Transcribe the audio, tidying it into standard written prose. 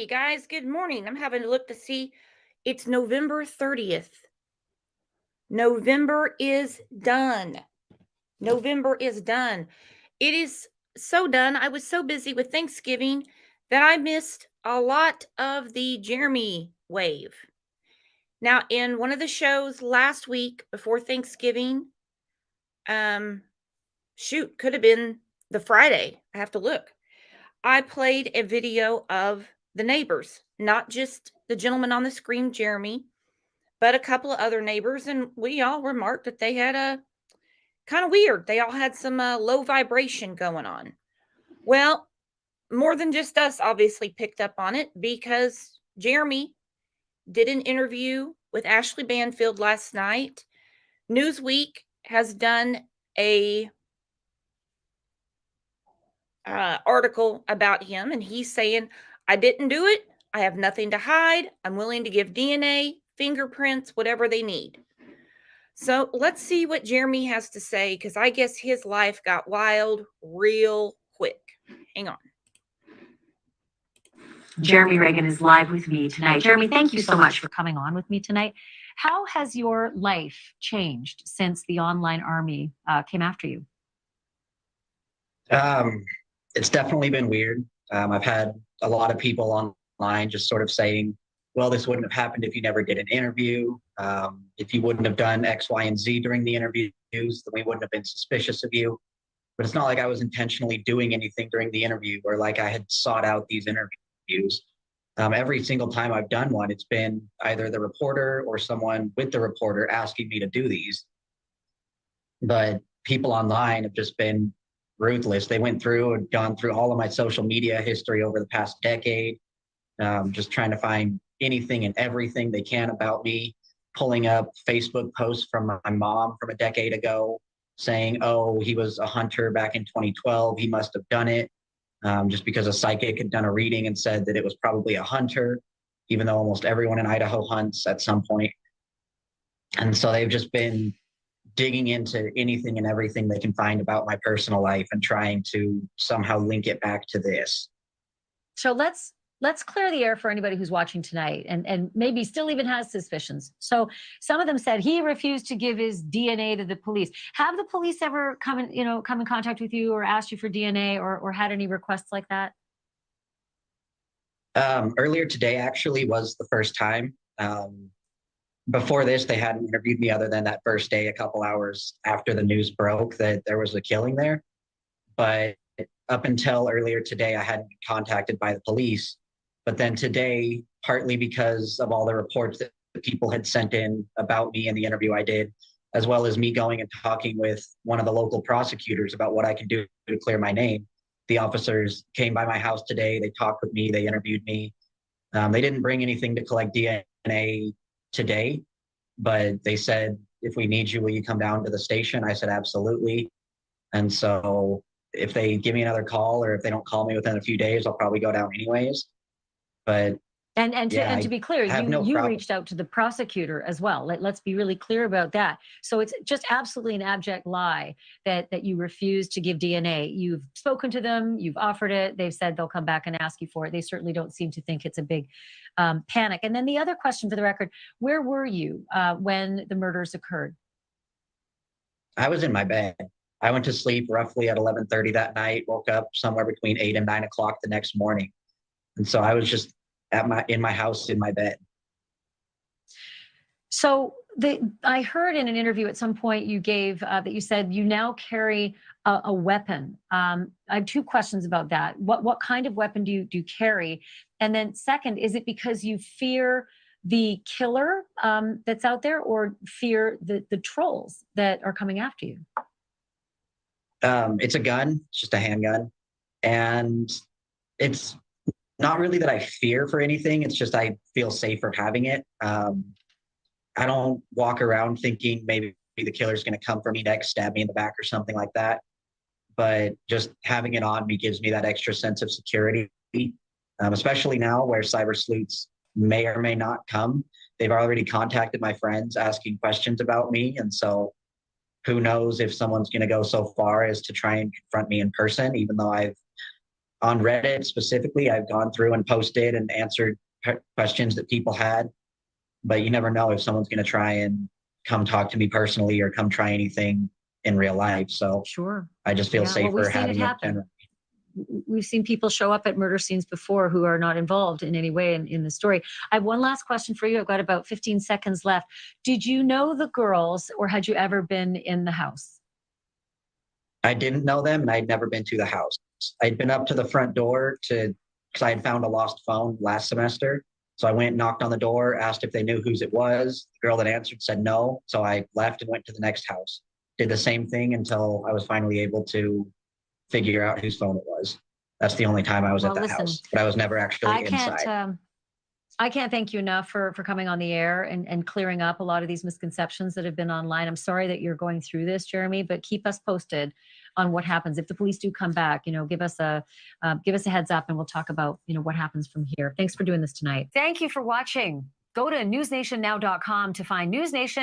Hey guys, good morning. I'm having a look to see. It's November 30th. November is done. November is done. It is so done. I was so busy with Thanksgiving that I missed a lot of the Jeremy wave. Now, in one of the shows last week before Thanksgiving, um, could have been the Friday. I have to look. I played a video of the neighbors, not just the gentleman on the screen, Jeremy, but a couple of other neighbors. And we all remarked that they had a kind of weird. They all had some low vibration going on. Well, more than just us obviously picked up on it because Jeremy did an interview with Ashley Banfield last night. Newsweek has done a article about him, and he's saying, I didn't do it. I have nothing to hide. I'm willing to give DNA, fingerprints, whatever they need. So let's see what Jeremy has to say, because I guess his life got wild real quick. Hang on. Jeremy Reagan is live with me tonight. Jeremy, thank you so much for coming on with me tonight. How has your life changed since the online army came after you? It's definitely been weird. I've had a lot of people online just sort of saying, well, this wouldn't have happened if you never did an interview. If you wouldn't have done X, Y, and Z during the interviews, then we wouldn't have been suspicious of you. But it's not like I was intentionally doing anything during the interview or like I had sought out these interviews. Every single time I've done one, it's been either the reporter or someone with the reporter asking me to do these. But people online have just been ruthless. They went through and gone through all of my social media history over the past decade, just trying to find anything and everything they can about me, pulling up Facebook posts from my mom from a decade ago saying, oh, he was a hunter back in 2012. He must have done it just because a psychic had done a reading and said that it was probably a hunter, even though almost everyone in Idaho hunts at some point. And so they've just been digging into anything and everything they can find about my personal life and trying to somehow link it back to this. So let's clear the air for anybody who's watching tonight and maybe still even has suspicions. So some of them said he refused to give his DNA to the police. Have the police ever come in contact with you or asked you for DNA or had any requests like that? Earlier today actually was the first time. Before this, they hadn't interviewed me other than that first day, a couple hours after the news broke that there was a killing there. But up until earlier today, I hadn't been contacted by the police. But then today, partly because of all the reports that people had sent in about me and the interview I did, as well as me going and talking with one of the local prosecutors about what I can do to clear my name, the officers came by my house today. They talked with me. They interviewed me. They didn't bring anything to collect DNA today, but they said, if we need you, will you come down to the station? I said, absolutely. And so if they give me another call or if they don't call me within a few days, I'll probably go down anyways. But to be clear, you problem. reached out to the prosecutor as well. Let's be really clear about that. So it's just absolutely an abject lie that you refused to give DNA. You've spoken to them, you've offered it. They've said they'll come back and ask you for it. They certainly don't seem to think it's a big panic. And then the other question for the record, where were you when the murders occurred? I was in my bed. I went to sleep roughly at 11:30 that night, woke up somewhere between 8 and 9 o'clock the next morning. And so I was just in my house, in my bed. So I heard in an interview at some point you gave that you said you now carry a weapon. I have two questions about that. What kind of weapon do you carry? And then second, is it because you fear the killer that's out there or fear the trolls that are coming after you? It's a gun. It's just a handgun. And it's not really that I fear for anything. It's just I feel safer having it. I don't walk around thinking maybe the killer's going to come for me next, stab me in the back or something like that. But just having it on me gives me that extra sense of security, especially now where cyber sleuths may or may not come. They've already contacted my friends asking questions about me. And so who knows if someone's going to go so far as to try and confront me in person, even though I've On Reddit specifically, I've gone through and posted and answered questions that people had, but you never know if someone's going to try and come talk to me personally or come try anything in real life. So Sure. I just feel Yeah, well, we've safer seen it having it happen. generally. We've seen people show up at murder scenes before who are not involved in any way in the story. I have one last question for you. I've got about 15 seconds left. Did you know the girls, or had you ever been in the house? I didn't know them and I'd never been to the house. I'd been up to the front door because I had found a lost phone last semester. So I went, knocked on the door, asked if they knew whose it was. The girl that answered said no. So I left and went to the next house. Did the same thing until I was finally able to figure out whose phone it was. That's the only time I was at Well, the listen, house, but I was never I actually can't inside. I can't thank you enough for coming on the air and clearing up a lot of these misconceptions that have been online. I'm sorry that you're going through this, Jeremy, but keep us posted on what happens. If the police do come back, give us a heads up, and we'll talk about what happens from here. Thanks for doing this tonight. Thank you for watching. Go to newsnationnow.com to find News Nation